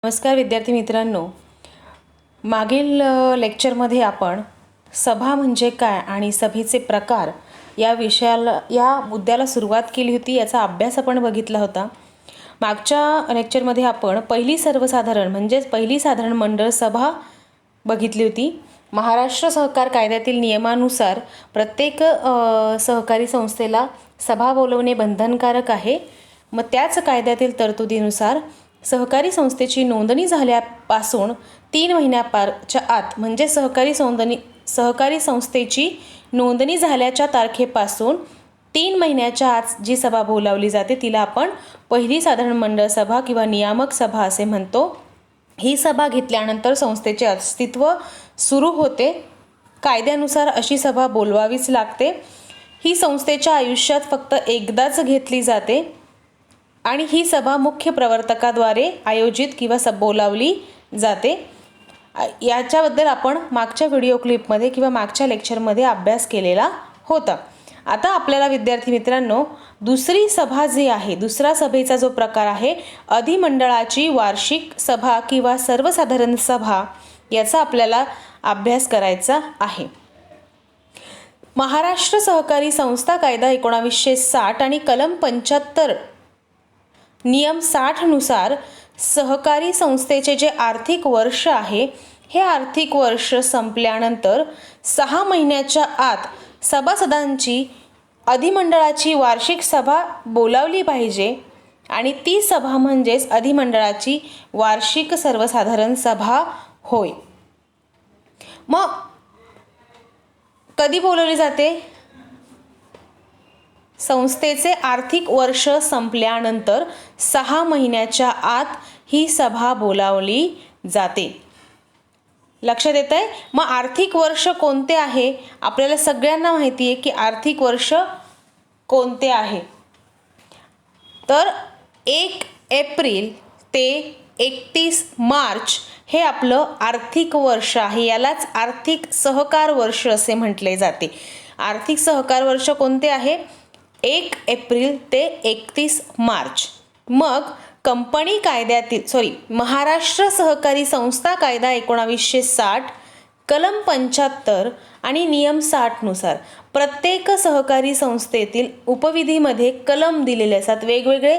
नमस्कार विद्यार्थी मित्रांनो, मागील लेक्चरमध्ये आपण सभा म्हणजे काय आणि सभेचे प्रकार या मुद्द्याला सुरुवात केली होती. याचा अभ्यास आपण बघितला होता. मागच्या लेक्चरमध्ये आपण पहिली साधारण मंडळ सभा बघितली होती. महाराष्ट्र सहकार कायद्यातील नियमानुसार प्रत्येक सहकारी संस्थेला सभा बोलवणे बंधनकारक आहे. मग त्याच कायद्यातील तरतुदीनुसार सहकारी संस्थेची नोंदणी झाल्यापासून 3 महिन्याच्या आत म्हणजे सहकारी संस्थेची नोंदणी झाल्याच्या तारखेपासून 3 महिन्याच्या आत जी सभा बोलावली जाते तिला आपण पहिली साधारण मंडळ सभा किंवा नियामक सभा असे म्हणतो. ही सभा घेतल्यानंतर संस्थेचे अस्तित्व सुरू होते. कायद्यानुसार अशी सभा बोलवावीच लागते. ही संस्थेच्या आयुष्यात फक्त एकदाच घेतली जाते आणि ही सभा मुख्य प्रवर्तकाद्वारे आयोजित किंवा बोलावली जाते. याच्याबद्दल आपण मागच्या व्हिडिओ क्लिपमध्ये किंवा मागच्या लेक्चरमध्ये अभ्यास केलेला होता. आता आपल्याला विद्यार्थी मित्रांनो दुसरी सभा जी आहे, दुसरा सभेचा जो प्रकार आहे अधिमंडळाची वार्षिक सभा किंवा सर्वसाधारण सभा, याचा आपल्याला अभ्यास करायचा आहे. महाराष्ट्र सहकारी संस्था कायदा 1960 आणि कलम 75 नियम 60 नुसार सहकारी संस्थेचे जे आर्थिक वर्ष आहे हे आर्थिक वर्ष संपल्यानंतर 6 महिन्याच्या आत सभासदांची अधिमंडळाची वार्षिक सभा बोलावली पाहिजे आणि ती सभा म्हणजेच अधिमंडळाची वार्षिक सर्वसाधारण सभा होय. मग कधी बोलावली जाते? संस्थेचे आर्थिक वर्ष संपल्यानंतर 6 महिन्याच्या आत ही सभा बोलावली जाते. लक्षात येत आहे? मग आर्थिक वर्ष कोणते आहे? आपल्याला सगळ्यांना माहिती आहे की आर्थिक वर्ष कोणते आहे. तर 1 एप्रिल ते 31 मार्च हे आपलं आर्थिक वर्ष आहे. यालाच आर्थिक सहकार वर्ष असे म्हटले जाते. आर्थिक सहकार वर्ष कोणते आहे? 1 एप्रिल ते 31 मार्च. मग कंपनी कायद्यातील महाराष्ट्र सहकारी संस्था कायदा 1960 कलम 75 आणि नियम 60 नुसार प्रत्येक सहकारी संस्थेतील उपविधीमध्ये कलम दिलेले असतात, वेगवेगळे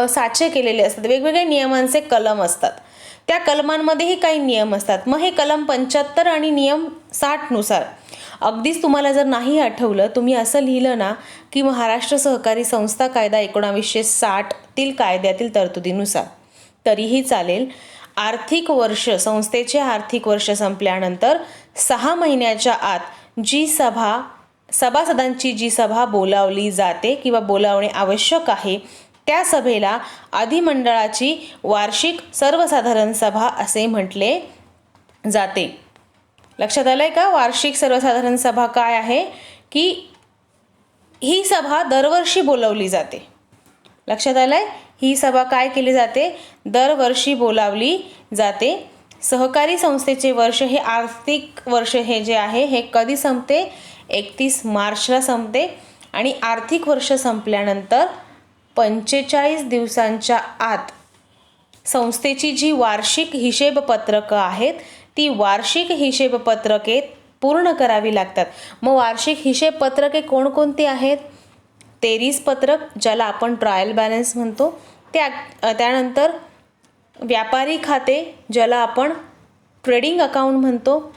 साचे केलेले असतात, वेगवेगळे नियमांचे कलम असतात. त्या कलमांमध्येही काही नियम असतात. मग हे कलम 75 आणि नियम 60 नुसार अगदीच तुम्हाला जर नाही आठवलं, तुम्ही असं लिहिलं ना की महाराष्ट्र सहकारी संस्था कायदा 1960 तील कायद्यातील तरतुदीनुसार तरीही चालेल. आर्थिक वर्ष संस्थेचे आर्थिक वर्ष संपल्यानंतर 6 महिन्याच्या आत जी सभासदांची जी सभा बोलावली जाते किंवा बोलावणे आवश्यक आहे त्या सभेला अधिमंडळाची वार्षिक सर्वसाधारण सभा असे म्हटले जाते. लक्षात आलंय का? वार्षिक सर्वसाधारण सभा काय आहे की ही सभा दरवर्षी बोलावली जाते. लक्षात आलंय? ही सभा काय केली जाते? दरवर्षी बोलावली जाते. सहकारी संस्थेचे वर्ष हे आर्थिक वर्ष हे जे आहे हे कधी संपते? 31 मार्चला संपते आणि आर्थिक वर्ष संपल्यानंतर 45 दिवसांच्या आत संस्थेची जी वार्षिक हिशेबपत्रकं आहेत ती वार्षिक हिशेबपत्रके पूर्ण करावी लागतात. मग वार्षिक हिशेबपत्रके कोणकोणती आहेत? 33 पत्रक ज्याला आपण ट्रायल बॅलन्स म्हणतो, त्यानंतर व्यापारी खाते ज्याला आपण ट्रेडिंग अकाउंट म्हणतो,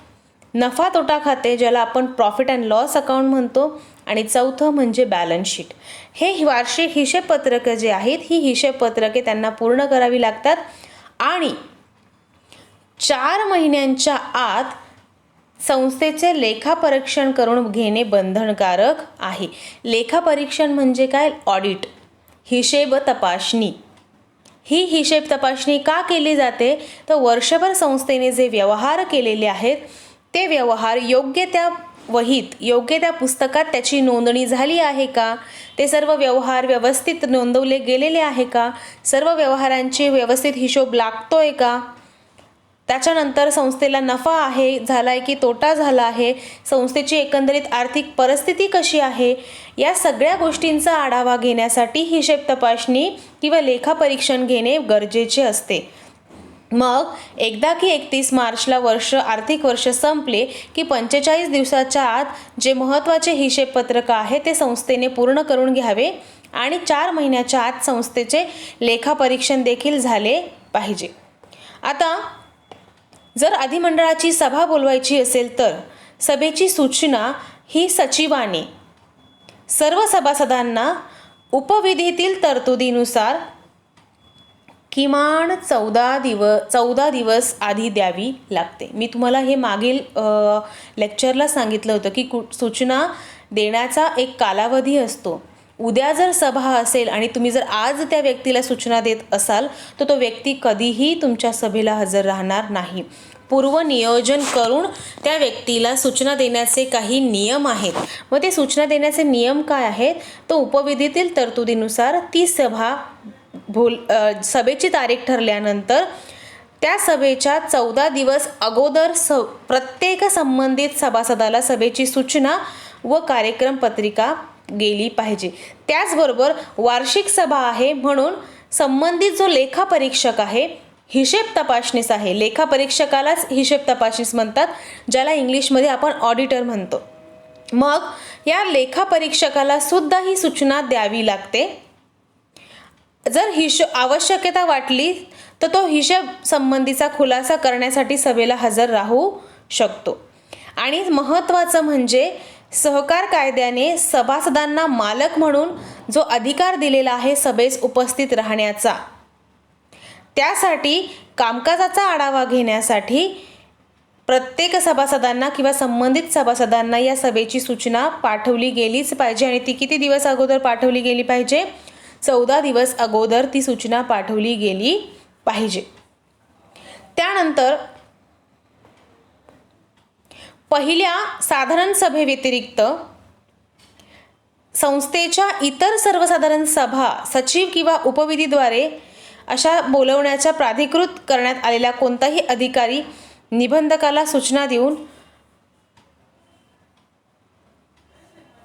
नफा तोटा खाते ज्याला आपण प्रॉफिट अँड लॉस अकाउंट म्हणतो आणि चौथं म्हणजे बॅलन्स शीट. हे वार्षिक हिशेबपत्रकं जे आहेत ही हिशेबपत्रके त्यांना पूर्ण करावी लागतात आणि 4 महिन्यांच्या आत संस्थेचे लेखापरीक्षण करून घेणे बंधनकारक आहे. लेखापरीक्षण म्हणजे काय? ऑडिट, हिशेब तपासणी. ही हिशेब तपासणी का केली जाते? तर वर्षभर संस्थेने जे व्यवहार केलेले आहेत ते व्यवहार योग्य त्या वहीत, योग्य त्या पुस्तकात त्याची नोंदणी झाली आहे का? ते सर्व व्यवहार व्यवस्थित नोंदवले गेलेले आहे का? सर्व व्यवहारांचे व्यवस्थित हिशोब लागतोय का? त्याच्यानंतर संस्थेला नफा आहे झाला आहे की तोटा झाला आहे, संस्थेची एकंदरीत आर्थिक परिस्थिती कशी आहे, या सगळ्या गोष्टींचा आढावा घेण्यासाठी हिशेब तपासणी किंवा लेखापरीक्षण घेणे गरजेचे असते. मग एकदा की 31 मार्चला आर्थिक वर्ष संपले की 45 दिवसाच्या आत जे महत्त्वाचे हिशेबपत्रक आहे ते संस्थेने पूर्ण करून घ्यावे आणि 4 महिन्याच्या आत संस्थेचे लेखापरीक्षण देखील झाले पाहिजे. आता जर अधिमंडळाची सभा बोलवायची असेल तर सभेची सूचना ही सचिवाने सर्व सभासदांना उपविधीतील तरतुदीनुसार किमान 14 दिवस आधी द्यावी लागते. मी तुम्हाला हे मागील लेक्चरला सांगितलं होतं की सूचना देण्याचा एक कालावधी असतो. उद्या जर सभा असेल आणि तुम्ही जर आज त्या व्यक्तीला सूचना देत असाल तर तो व्यक्ती कधीही तुमच्या सभेला हजर राहणार नाही. पूर्वनियोजन करून त्या व्यक्तीला सूचना देण्याचे काही नियम आहेत. मग ते सूचना देण्याचे नियम काय आहेत, तो उपविधीतील तरतुदीनुसार ती सभेची तारीख ठरल्यानंतर त्या सभेच्या 14 दिवस अगोदर प्रत्येक संबंधित सभासदाला सभेची सूचना व कार्यक्रम पत्रिका गेली पाहिजे. त्याचबरोबर वार्षिक सभा आहे म्हणून संबंधित जो लेखापरीक्षक आहे, हिशेब तपासनीस आहे, लेखापरीक्षकालाच हिशेब तपासनीस म्हणतात, ज्याला इंग्लिशमध्ये आपण ऑडिटर म्हणतो. मग या लेखापरीक्षकाला सुद्धा ही सूचना द्यावी लागते. जर आवश्यकता वाटली तर तो हिशेब संबंधीचा खुलासा करण्यासाठी सभेला हजर राहू शकतो. आणि महत्त्वाचं म्हणजे सहकार कायद्याने सभासदांना मालक म्हणून जो अधिकार दिलेला आहे सभेस उपस्थित राहण्याचा, त्यासाठी कामकाजाचा आढावा घेण्यासाठी प्रत्येक सभासदांना किंवा संबंधित सभासदांना या सभेची सूचना पाठवली गेलीच पाहिजे. आणि ती किती दिवस अगोदर पाठवली गेली पाहिजे? 14 दिवस अगोदर ती सूचना पाठवली गेली पाहिजे. त्यानंतर पहिल्या साधारण सभेव्यतिरिक्त संस्थेच्या इतर सर्वसाधारण सभा सचिव किंवा उपविधीद्वारे अशा बोलवण्याच्या प्राधिकृत करण्यात आलेल्या कोणताही अधिकारी निबंधकाला सूचना देऊन,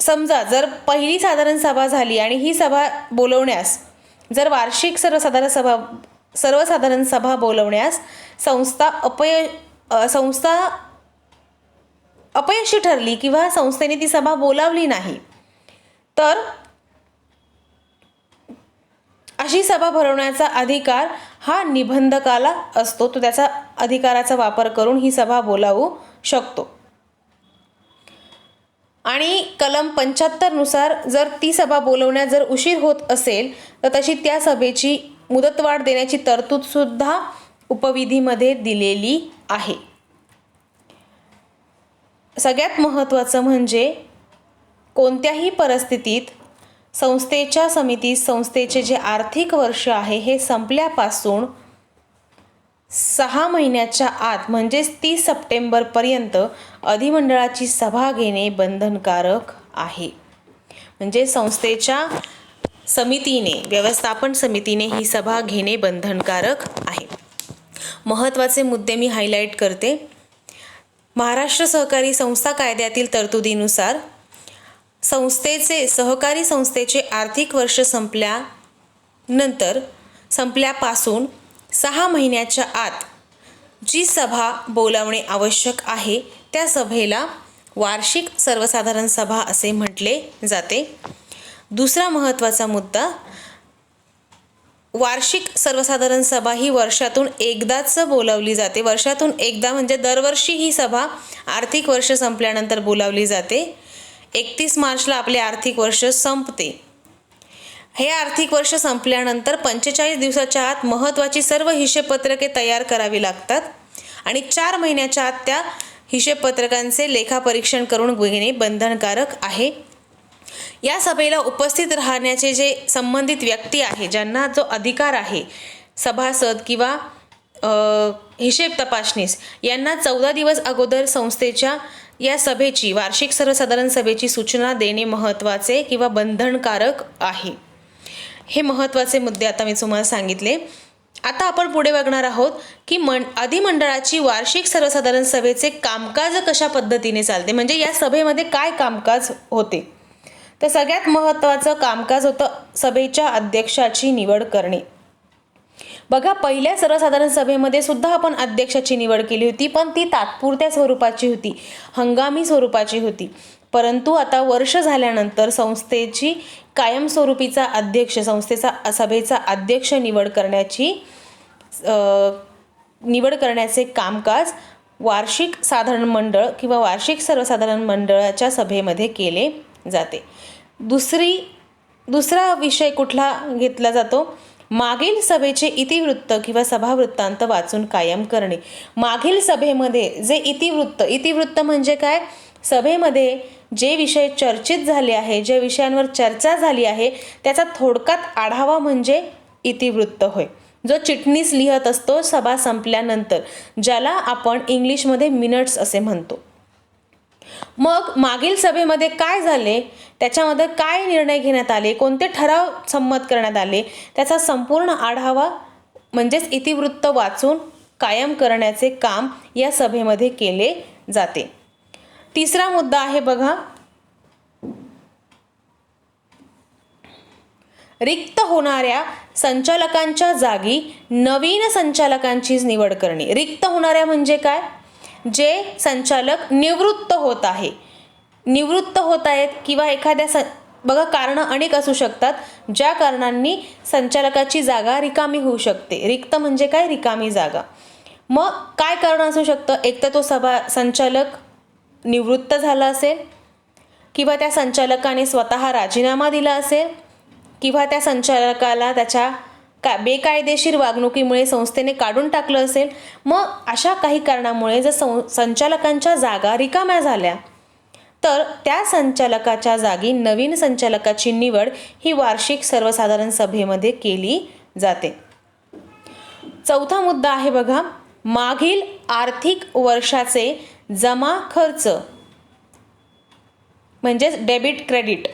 समजा जर पहिली साधारण सभा झाली आणि ही सभा बोलवण्यास जर वार्षिक सर्वसाधारण सभा बोलवण्यास संस्था अपयशी ठरली किंवा संस्थेने ती सभा बोलावली नाही तर अशी सभा भरवण्याचा अधिकार हा निबंधकाला असतो. तो त्याचा अधिकाराचा वापर करून ही सभा बोलावू शकतो. आणि कलम 75 नुसार जर ती सभा बोलवण्यात जर उशीर होत असेल तर तशी त्या सभेची मुदतवाढ देण्याची तरतूद सुद्धा उपविधीमध्ये दिलेली आहे. सगळ्यात महत्त्वाचं म्हणजे कोणत्याही परिस्थितीत संस्थेचे जे आर्थिक वर्ष आहे हे संपल्यापासून 6 महिन्याच्या आत म्हणजेच 30 सप्टेंबरपर्यंत अधिमंडळाची सभा घेणे बंधनकारक आहे. म्हणजे संस्थेच्या व्यवस्थापन समितीने ही सभा घेणे बंधनकारक आहे. महत्त्वाचे मुद्दे मी हायलाईट करते. महाराष्ट्र सहकारी संस्था कायद्यातील तरतुदीनुसार सहकारी संस्थेचे आर्थिक वर्ष संपल्यापासून 6 महिन्याच्या आत जी सभा बोलावणे आवश्यक आहे त्या सभेला वार्षिक सर्वसाधारण सभा असे म्हटले जाते. दुसरा महत्त्वाचा मुद्दा, वार्षिक सर्वसाधारण सभा ही वर्षातून एकदाच बोलावली जाते. वर्षातून एकदा म्हणजे दरवर्षी ही सभा आर्थिक वर्ष संपल्यानंतर बोलावली जाते. 31 मार्चला आपले आर्थिक वर्ष संपते. हे आर्थिक वर्ष संपल्यानंतर 45 दिवसाच्या आत महत्त्वाची सर्व हिशेबपत्रके तयार करावी लागतात आणि 4 महिन्याच्या आत त्या हिशेबपत्रकांचे लेखापरीक्षण करून घेणे बंधनकारक आहे. या सभेला उपस्थित राहण्याचे जे संबंधित व्यक्ती आहे, ज्यांना जो अधिकार आहे, सभासद किंवा हिशेब तपासनीस, यांना 14 दिवस अगोदर संस्थेच्या या सभेची वार्षिक सर्वसाधारण सभेची सूचना देणे महत्त्वाचे किंवा बंधनकारक आहे. हे महत्त्वाचे मुद्दे आता मी तुम्हाला सांगितले. आता आपण पुढे बघणार आहोत की अधिमंडळाची वार्षिक सर्वसाधारण सभेचे कामकाज कशा पद्धतीने चालते, म्हणजे या सभेमध्ये काय कामकाज होते. तर सगळ्यात महत्त्वाचं कामकाज होतं सभेच्या अध्यक्षाची निवड करणे. बघा, पहिल्या सर्वसाधारण सभेमध्ये सुद्धा आपण अध्यक्षाची निवड केली होती, पण ती तात्पुरत्या स्वरूपाची होती, हंगामी स्वरूपाची होती. परंतु आता वर्ष झाल्यानंतर संस्थेची कायमस्वरूपीचा अध्यक्ष, सभेचा अध्यक्ष निवड करण्याचे कामकाज वार्षिक साधारण मंडळ किंवा वार्षिक सर्वसाधारण मंडळाच्या सभेमध्ये केले जाते. दुसरा विषय कुठला घेतला जातो? मागील सभेचे इतिवृत्त किंवा सभावृत्तांत वाचून कायम करणे. मागील सभेमध्ये जे इतिवृत्त म्हणजे काय? सभेमध्ये जे विषय चर्चित झाले आहे, ज्या विषयांवर चर्चा झाली आहे, त्याचा थोडक्यात आढावा म्हणजे इतिवृत्त होय, जो चिटणीस लिहित असतो सभा संपल्यानंतर, ज्याला आपण इंग्लिशमध्ये मिनिट्स असे म्हणतो. मग मागील सभेमध्ये काय झाले, त्याच्यामध्ये काय निर्णय घेण्यात आले, कोणते ठराव संमत करण्यात आले, त्याचा संपूर्ण आढावा म्हणजेच इतिवृत्त वाचून कायम करण्याचे काम या सभेमध्ये केले जाते. तिसरा मुद्दा आहे बघा, रिक्त होणाऱ्या संचालकांच्या जागी नवीन संचालकांची निवड करणे. रिक्त होणाऱ्या म्हणजे काय? जे संचालक निवृत्त होत आहेत किंवा एखाद्या बघा, कारणं अनेक असू शकतात ज्या कारणांनी संचालकाची जागा रिकामी होऊ शकते. रिक्त म्हणजे काय? रिकामी जागा. मग काय कारण असू शकतं? एक तर तो संचालक निवृत्त झाला असेल, किंवा त्या संचालकाने स्वतः राजीनामा दिला असेल, किंवा त्या संचालकाला त्याच्या बेकायदेशीर वागणुकीमुळे संस्थेने काढून टाकलं असेल. मग अशा काही कारणामुळे जर संचालकांच्या जागा रिकाम्या झाल्या तर त्या संचालकाच्या जागी नवीन संचालकाची निवड ही वार्षिक सर्वसाधारण सभेमध्ये केली जाते. चौथा मुद्दा आहे बघा, मागील आर्थिक वर्षाचे जमा खर्च म्हणजेच डेबिट क्रेडिट,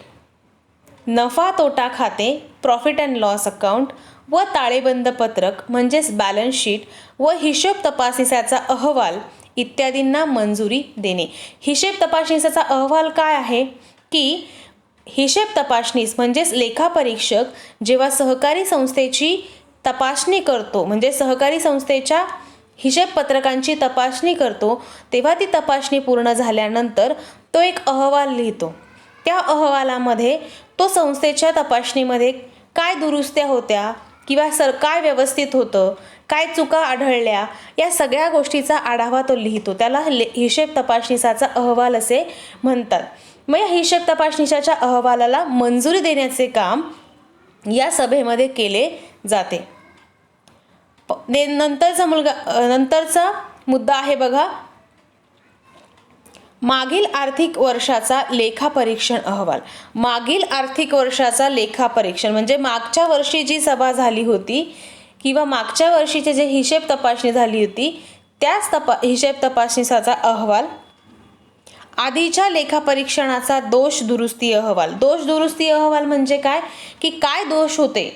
नफा तोटा खाते प्रॉफिट अँड लॉस अकाउंट व ताळेबंद पत्रक म्हणजेच बॅलन्स शीट व हिशोब तपासणीचा अहवाल इत्यादींना मंजुरी देणे. हिशेब तपासणीचा अहवाल काय आहे की हिशेब तपासणीस म्हणजेच लेखापरीक्षक जेव्हा सहकारी संस्थेची तपासणी करतो, म्हणजे सहकारी संस्थेच्या हिशेब पत्रकांची तपासणी करतो, तेव्हा ती तपासणी पूर्ण झाल्यानंतर तो एक अहवाल लिहितो. त्या अहवालामध्ये तो संस्थेच्या तपासणीमध्ये काय दुरुस्त्या होत्या किंवा काय व्यवस्थित होतं, काय चुका आढळल्या, या सगळ्या गोष्टीचा आढावा तो लिहितो. त्याला हिशेब तपासणीचा अहवाल असे म्हणतात. मग या हिशेब तपासणीच्या अहवालाला मंजुरी देण्याचे काम या सभेमध्ये केले जाते. नंतरचा मुद्दा आहे बघा, मागील आर्थिक वर्षाचा लेखापरीक्षण अहवाल. मागील आर्थिक वर्षाचा लेखापरीक्षण म्हणजे मागच्या वर्षी जी सभा झाली होती किंवा मागच्या वर्षीचे जे हिशेब तपासणी झाली होती त्याच हिशेब तपासणीचा अहवाल. आधीच्या लेखापरीक्षणाचा दोष दुरुस्ती अहवाल. दोष दुरुस्ती अहवाल म्हणजे काय की काय दोष होते,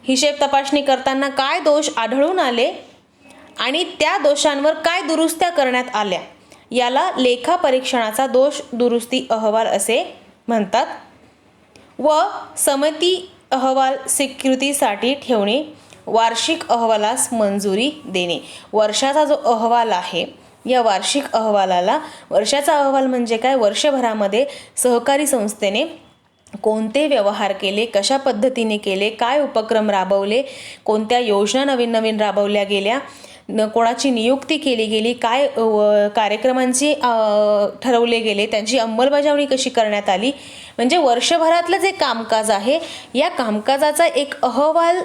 हिशेब तपासणी करताना काय दोष आढळून आले आणि त्या दोषांवर काय दुरुस्त्या करण्यात आल्या, याला लेखापरीक्षणाचा दोष दुरुस्ती अहवाल असे म्हणतात. व समिती अहवाल स्वीकृतीसाठी ठेवणे, वार्षिक अहवालास मंजुरी देणे. वर्षाचा जो अहवाल आहे या वार्षिक अहवालाला, वर्षाचा अहवाल म्हणजे काय, वर्षभरामध्ये सहकारी संस्थेने कोणते व्यवहार केले, कशा पद्धतीने केले, काय उपक्रम राबवले, कोणत्या योजना नवीन राबवल्या गेल्या, कोणाची नियुक्ती केली गेली, काय कार्यक्रमांची ठरवले गेले, त्यांची अंमलबजावणी कशी करण्यात आली, म्हणजे वर्षभरातलं जे कामकाज आहे या कामकाजाचा एक अहवाल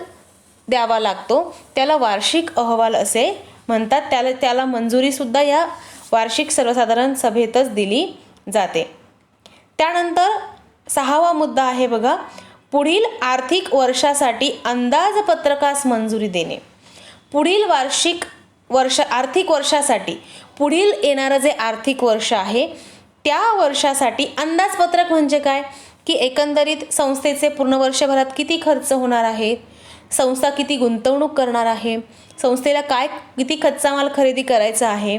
द्यावा लागतो. त्याला वार्षिक अहवाल असे म्हणतात. त्याला मंजुरीसुद्धा या वार्षिक सर्वसाधारण सभेतच दिली जाते. त्यानंतर सहावा मुद्दा आहे बघा, पुढील आर्थिक वर्षासाठी अंदाजपत्रकास मंजुरी देणे. पुढील आर्थिक वर्षासाठी, पुढील येणारं जे आर्थिक वर्ष आहे त्या वर्षासाठी अंदाजपत्रक म्हणजे काय की एकंदरीत संस्थेचे पूर्ण वर्षभरात किती खर्च होणार आहे, संस्था किती गुंतवणूक करणार आहे, संस्थेला किती कच्चा माल खरेदी करायचा आहे,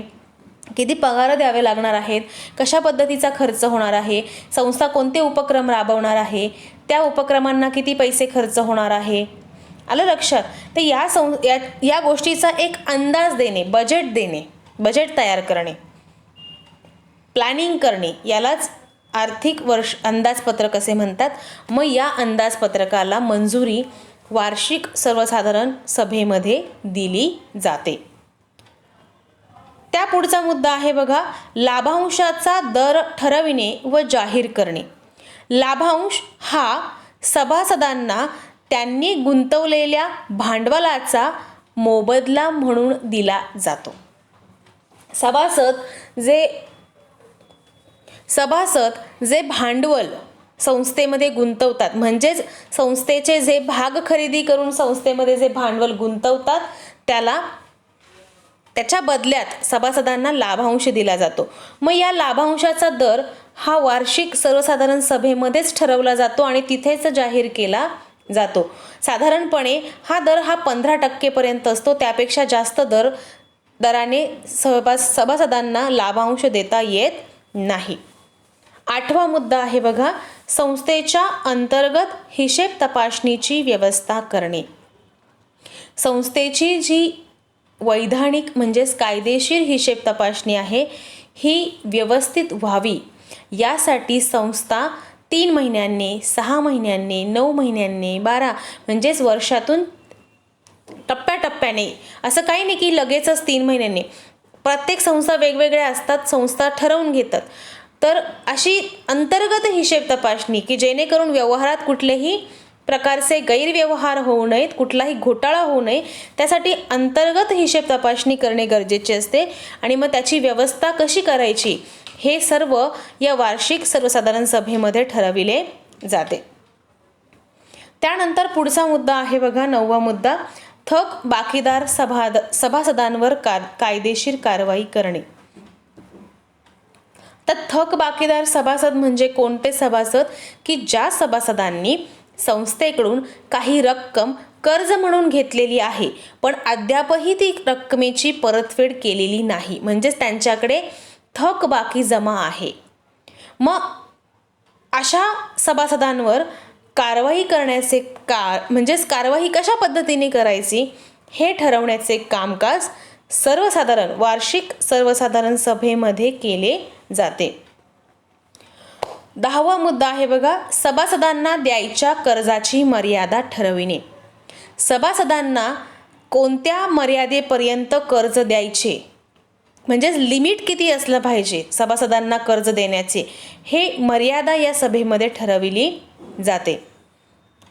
किती पगार द्यावे लागणार आहेत, कशा पद्धतीचा खर्च होणार आहे, संस्था कोणते उपक्रम राबवणार आहे, त्या उपक्रमांना किती पैसे खर्च होणार आहे, आलं लक्षात. तर या गोष्टीचा एक अंदाज देणे, बजेट तयार करणे, प्लॅनिंग करणे, यालाच आर्थिक वर्ष अंदाजपत्रक असे म्हणतात. मग या अंदाजपत्रकाला मंजुरी वार्षिक सर्वसाधारण सभेमध्ये दिली जाते. त्या पुढचा मुद्दा आहे बघा, लाभांशाचा दर ठरविणे व जाहीर करणे. लाभांश हा सभासदांना त्यांनी गुंतवलेल्या भांडवलाचा मोबदला म्हणून दिला जातो. सभासद जे भांडवल संस्थेमध्ये गुंतवतात, म्हणजेच संस्थेचे जे भाग खरेदी करून संस्थेमध्ये जे भांडवल गुंतवतात त्याच्या बदल्यात सभासदांना लाभांश दिला जातो. मग या लाभांशाचा दर हा वार्षिक सर्वसाधारण सभेमध्येच ठरवला जातो आणि तिथेच जाहीर केला जातो. साधारणपणे हा दर 15% पर्यंत असतो. त्यापेक्षा जास्त दराने सभासदांना लाभांश देता येत नाही. 8वा मुद्दा आहे बघा, संस्थेच्या अंतर्गत हिशेब तपासणीची व्यवस्था करणे. संस्थेची जी वैधानिक म्हणजेच कायदेशीर हिशेब तपासणी आहे ही व्यवस्थित व्हावी यासाठी संस्था 3 महिन्यांनी, 6 महिन्यांनी, 9 महिन्यांनी, 12 म्हणजेच वर्षातून टप्प्याटप्प्याने, असं काही नाही की लगेचच 3 महिन्यांनी, प्रत्येक संस्था वेगवेगळ्या असतात, संस्था ठरवून घेतात. तर अशी अंतर्गत हिशेब तपासणी की जेणेकरून व्यवहारात कुठलेही प्रकारचे गैरव्यवहार होऊ नयेत, कुठलाही घोटाळा होऊ नये, त्यासाठी अंतर्गत हिशेब तपासणी करणे गरजेचे असते. आणि मग त्याची व्यवस्था कशी करायची हे सर्व या वार्षिक सर्वसाधारण सभेमध्ये ठरविले जाते. त्यानंतर पुढचा मुद्दा आहे बघा, 9वा मुद्दा, थक बाकीदार सभासदांवर कायदेशीर कारवाई करणे. तर थक बाकीदार सभासद म्हणजे कोणते सभासद की ज्या सभासदांनी संस्थेकडून काही रक्कम कर्ज म्हणून घेतलेली आहे पण अद्यापही ती रकमेची परतफेड केलेली नाही, म्हणजेच त्यांच्याकडे थक बाकी जमा आहे. मग अशा सभासदांवर कारवाई करण्याचे म्हणजेच कारवाई कशा पद्धतीने करायची हे ठरवण्याचे कामकाज वार्षिक सर्वसाधारण सभेमध्ये केले जाते. 10वा मुद्दा आहे बघा, सभासदांना द्यायच्या कर्जाची मर्यादा ठरविणे. सभासदांना कोणत्या मर्यादेपर्यंत कर्ज द्यायचे, म्हणजेच लिमिट किती असलं पाहिजे सभासदांना कर्ज देण्याचे, हे मर्यादा या सभेमध्ये ठरविली जाते.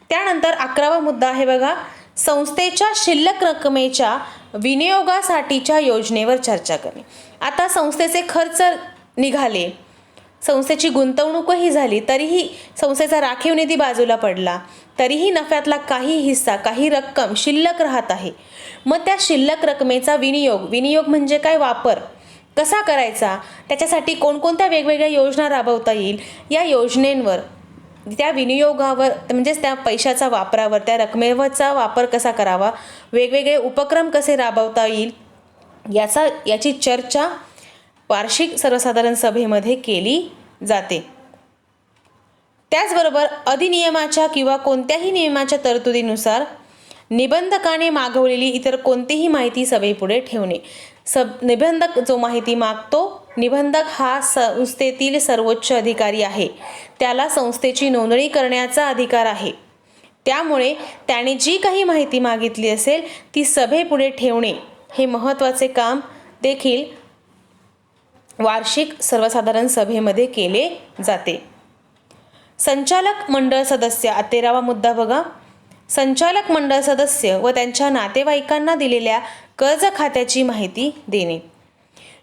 त्यानंतर 11वा मुद्दा आहे बघा, संस्थेच्या शिल्लक रकमेच्या विनियोगासाठीच्या योजनेवर चर्चा करणे. आता संस्थेचे खर्च निघाले, संस्थेची गुंतवणूकही झाली, तरीही संस्थेचा राखीव निधी बाजूला पडला, तरीही नफ्यातला काही हिस्सा, काही रक्कम शिल्लक राहत आहे. मग त्या शिल्लक रकमेचा विनियोग म्हणजे काय, वापर कसा करायचा, त्याच्यासाठी कोणकोणत्या वेगवेगळ्या योजना राबवता येईल, या योजनेंवर, त्या विनियोगावर म्हणजेच त्या पैशाचा वापरावर, त्या रकमेचा वापर कसा करावा, वेगवेगळे उपक्रम कसे राबवता येईल, याची चर्चा वार्षिक सर्वसाधारण सभेमध्ये केली जाते. त्याचबरोबर अधिनियमाच्या किंवा कोणत्याही नियमाच्या तरतुदीनुसार निबंधकाने मागवलेली इतर कोणतीही माहिती सभेपुढे ठेवणे. निबंधक जो माहिती मागतो, निबंधक हा संस्थेतील सर्वोच्च अधिकारी आहे, त्याला संस्थेची नोंदणी करण्याचा अधिकार आहे. त्यामुळे त्याने जी काही माहिती मागितली असेल ती सभेपुढे ठेवणे हे महत्त्वाचे काम देखील वार्षिक सर्वसाधारण सभेमध्ये केले जाते. संचालक मंडळ सदस्य, 13वा मुद्दा बघा, संचालक मंडळ सदस्य व त्यांच्या नातेवाईकांना दिलेल्या कर्ज खात्याची माहिती देणे.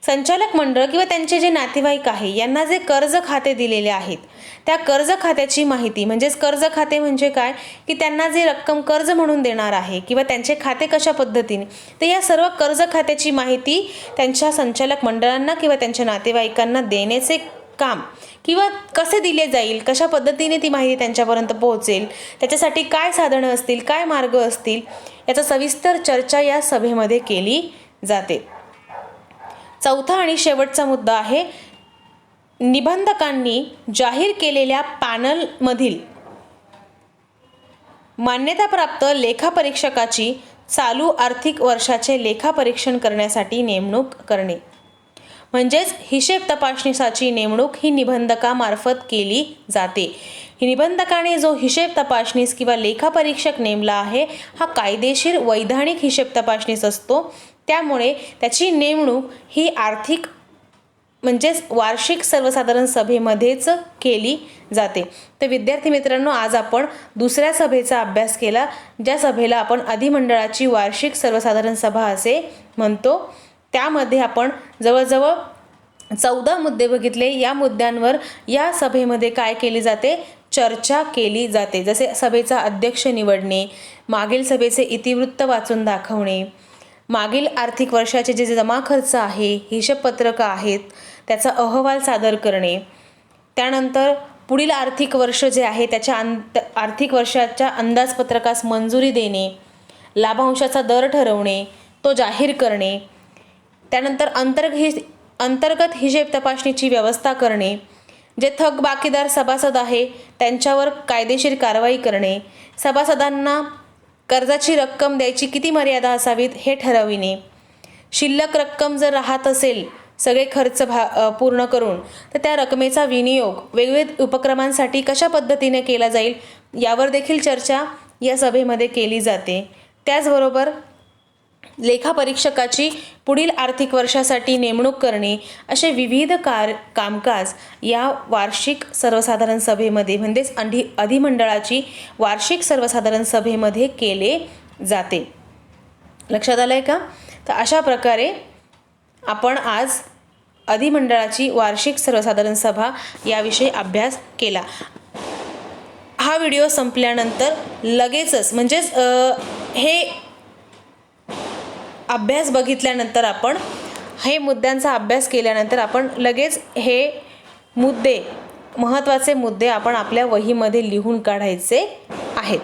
संचालक मंडळ किंवा त्यांचे जे नातेवाईक आहे यांना जे कर्ज खाते दिलेले आहेत त्या कर्ज खात्याची माहिती, म्हणजेच कर्ज खाते म्हणजे काय की त्यांना जे रक्कम कर्ज म्हणून देणार आहे किंवा त्यांचे खाते कशा पद्धतीने, तर या सर्व कर्ज खात्याची माहिती त्यांच्या संचालक मंडळांना किंवा त्यांच्या नातेवाईकांना देण्याचे काम किंवा कसे दिले जाईल, कशा पद्धतीने ती माहिती त्यांच्यापर्यंत पोहोचेल, त्याच्यासाठी काय साधनं असतील, काय मार्ग असतील, याचा सविस्तर चर्चा या सभेमध्ये केली जाते. चौथा आणि शेवटचा मुद्दा आहे निबंधकांनी जाहीर केलेल्या पॅनलमधील मान्यताप्राप्त लेखापरीक्षकाची चालू आर्थिक वर्षाचे लेखापरीक्षण करण्यासाठी नेमणूक करणे. म्हणजेच हिशेब तपासणीसाची नेमणूक ही निबंधकामार्फत केली जाते. ही निबंधकाने जो हिशेब तपासणीस किंवा लेखापरीक्षक नेमला आहे हा कायदेशीर वैधानिक हिशेब तपासणीस असतो. त्यामुळे त्याची नेमणूक ही आर्थिक म्हणजेच वार्षिक सर्वसाधारण सभेमध्येच केली जाते. तर विद्यार्थी मित्रांनो, आज आपण दुसऱ्या सभेचा अभ्यास केला, ज्या सभेला आपण अधिमंडळाची वार्षिक सर्वसाधारण सभा असे म्हणतो. त्यामध्ये आपण जवळजवळ 14 मुद्दे बघितले. या मुद्द्यांवर या सभेमध्ये काय केले जाते, चर्चा केली जाते. जसे सभेचा अध्यक्ष निवडणे, मागील सभेचे इतिवृत्त वाचून दाखवणे, मागील आर्थिक वर्षाचे जे जमा खर्च आहे, हिशेबपत्रकं आहेत, त्याचा अहवाल सादर करणे, त्यानंतर पुढील आर्थिक वर्ष जे आहे त्याच्या आर्थिक वर्षाच्या अंदाजपत्रकास मंजुरी देणे, लाभांशाचा दर ठरवणे, तो जाहीर करणे, त्यानंतर अंतर्गत हिशेब तपासणीची व्यवस्था करणे, जे थकबाकीदार सभासद आहे त्यांच्यावर कायदेशीर कारवाई करणे, सभासदांना कर्जाची रक्कम द्यायची किती मर्यादा असावीत हे ठरविणे, शिल्लक रक्कम जर राहत असेल सगळे खर्च पूर्ण करून तर त्या रकमेचा विनियोग वेगवेगळ्या उपक्रमांसाठी कशा पद्धतीने केला जाईल यावर देखील चर्चा या सभेमध्ये केली जाते. त्याचबरोबर लेखापरीक्षकाची पुढील आर्थिक वर्षासाठी नेमणूक करणे असे विविध कामकाज या वार्षिक सर्वसाधारण सभेमध्ये म्हणजेच अधिमंडळाची वार्षिक सर्वसाधारण सभेमध्ये केले जाते. लक्षात आलंय का? तर अशा प्रकारे आपण आज अधिमंडळाची वार्षिक सर्वसाधारण सभा याविषयी अभ्यास केला. हा व्हिडिओ संपल्यानंतर लगेचच म्हणजेच हे अभ्यास बघितल्यानंतर आपण हे मुद्द्यांचा अभ्यास केल्यानंतर आपण लगेच हे मुद्दे महत्त्वाचे मुद्दे आपण आपल्या वहीमध्ये लिहून काढायचे आहेत.